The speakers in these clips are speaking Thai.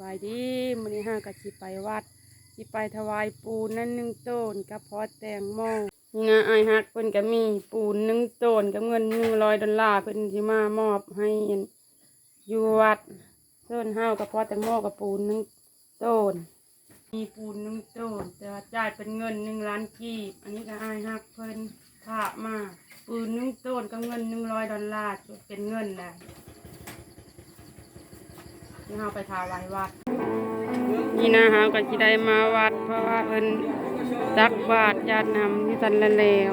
บายดีมื้อนี้ห้าก็สิไปวัดสิไปถวายปูนนั่น1 ต้นกับพอแตงโมนี่นะอ้ายฮักเพิ่นก็มีปูน1 ต้นกับเงิน100 ดอลลาร์เพิ่นสิมามอบให้อยู่วัดส่วนเฮากับพอแตงโมกับปูน1 ต้นมีปูน1 ต้นแต่ว่าจ่ายเป็นเงิน1 ล้านกีบอันนี้ก็อ้ายฮักเพิ่นพามาปูน1 ต้นกับเงิน100 ดอลลาร์เป็นเงินแหละที่เราไปถวายวัดนี่นะฮะก็ที่ได้มาวัดเพราะว่าเพิ่นตักบาตรญาตินำที่ทันละแล้ว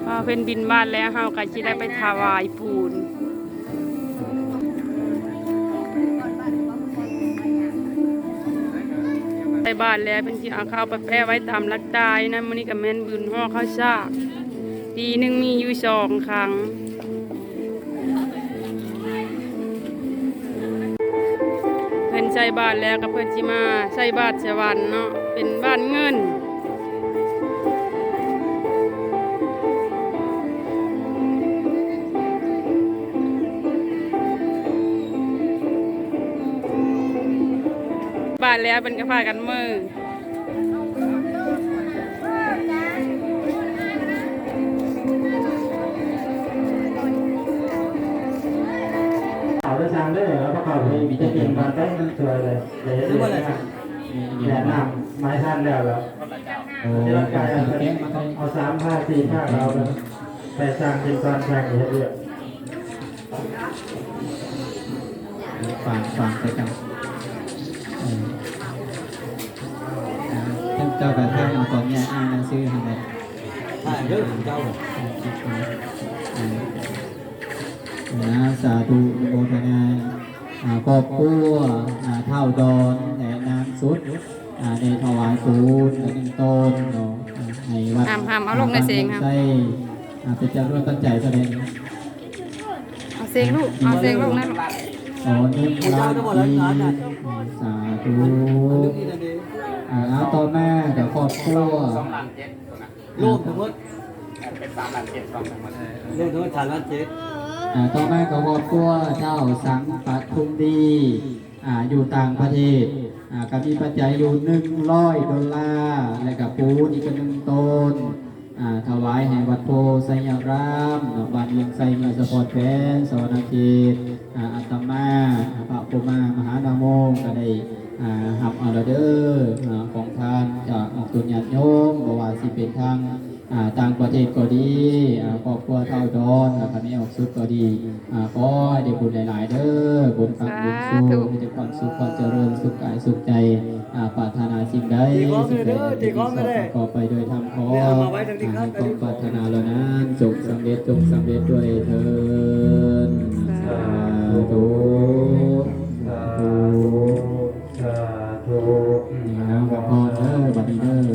พอเพิ่นบินบ้านแล้วเฮาก็สิได้ไปถวายปูนไปบ้านแล้วเป็นที่เอาข้าวไปแปะไว้ตามรักตายนะมื้อนี้ก็แม่นบุญห่อข้าวสากปีหนึ่งมีอยู่2 ครั้งเพิ่นใส่บาตรแล้วก็เพิ่นสิมาใส่บาตรสวรรค์เนาะเป็นบ้านเงินบาตรแล้วเป็นก็พากันมือเอาได้ทางได้แล้วก็เขาไปจะกินมันได้มันสวยเลยเลยแนะนำไม้ท่านแล้วแล้วที่ร่างกายเอา3 ผ้า 4 ผ้าเราไปสร้างเป็นก้อนแข็งเยอะฟังไปกันท่านเจ้ากระทั่งเอาของเนี่ยอ่านซื้อทำไมเรื่องของเจ้าสาธุโมทนาครอบครัวเท่าดอนและนางสุดในถวายปูน1 ต้นเนาะในวัดเอาลงในเสียงครับเป็นจำนวนปัจจัยแสดงเอาเสียงลูกเอาเสียงลูกนั่น1 ล้านสาธุเอาต่อแม่กับครอบครัวลูกทั้งหมดเป็น3 ล้าน 7ลูกทั้งหมด3 ล้าน 7ต่อแม่กับครอบครัวเจ้าสังปทุมดีอยู่ต่างประเทศก็มีปัจจัยอยู่100 ดอลลาร์และกับปูนอีก1 ต้นถวายให้วัดโพไสยรามบ้านเมืองไสเมืองสปอร์ตแฟนสวรรค์เขตอาตมาพระพุทธมหานามงก็ได้หับเอาเด้อของทานจากตุญญาติโยมบ่ว่าสิเป็นทางต่างประเทศก็ดีครอบครัวเท่าดอนแล้วก็มีออกสุดก็ดีขอให้ได้บุญหลายๆเด้อบุญฟังบุญสู้มีแต่ความสุขความเจริญสุขกายสุขใจปรารถนาสิ่งใดสิ่งใดที่สอบประกอบไปโดยธรรมขอให้ความปรารถนาเหล่านั้นจงสำเร็จด้วยเถิดสาธุสาธุแล้วก็พอเด้อบัดนี้เด้อ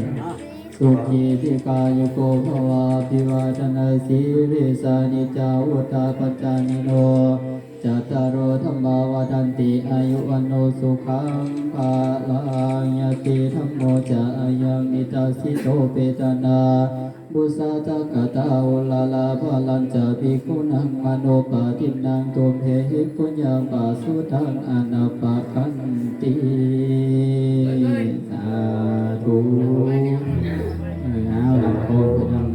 สุขีติกายุโกภวะภิวาทนาสีริสานิจาวุตาปัจจานิโนจัตตารโอธรรมาวทันติอายุวันโนสุขังภาลังยติธรรมโมจะยังนิตาสิโตเปตนาบุษาจักตาอุลาลาภาลัญจะภิกขุนังมโนปาทินังตุมเหหิปุญญาปาสุทังอนาปะคันติสาธุเอาหลังโคนกัน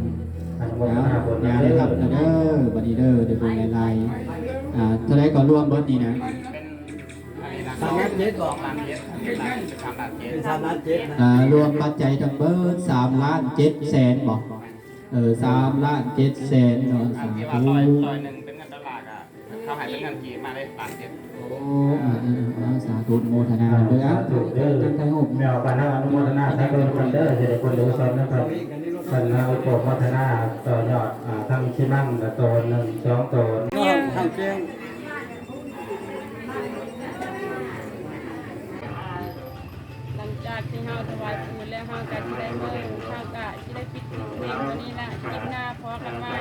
ยาได้ครับเด้อบัดนี้เด้อได้บุญหลายๆเท่าไรก็ร่วมเบิดนี่นะ3 ล้าน 7บอก3 ล้าน 7เป็น3 ล้าน 7นะรวมปัจจัยทั้งเบิด3 ล้าน 7 แสนบอก3 ล้าน 7 แสนเนาะสาธุ1เป็นเงินดอลลาร์เขาหายเป็นเงินกีมาได้1 ล้าน 7โอ้สาธุโมทนาด้วยครับตั้งใจหุบแมวปานาอนุโมทนาทั้งโดนคนเด้อจะได้คนรู้ซ้อนนะครับท่านเอาโปรโมทนาต่อยอดทั้งชิมั่งตัว1 2 ตัวทางเชียงหลังจากที่เฮาถวายปูนแล้วเฮาก็สิได้มื้อเฮาก็สิได้ปิดคลิปนี้วันนี้ล่ะคลิปหน้าพอกันว่า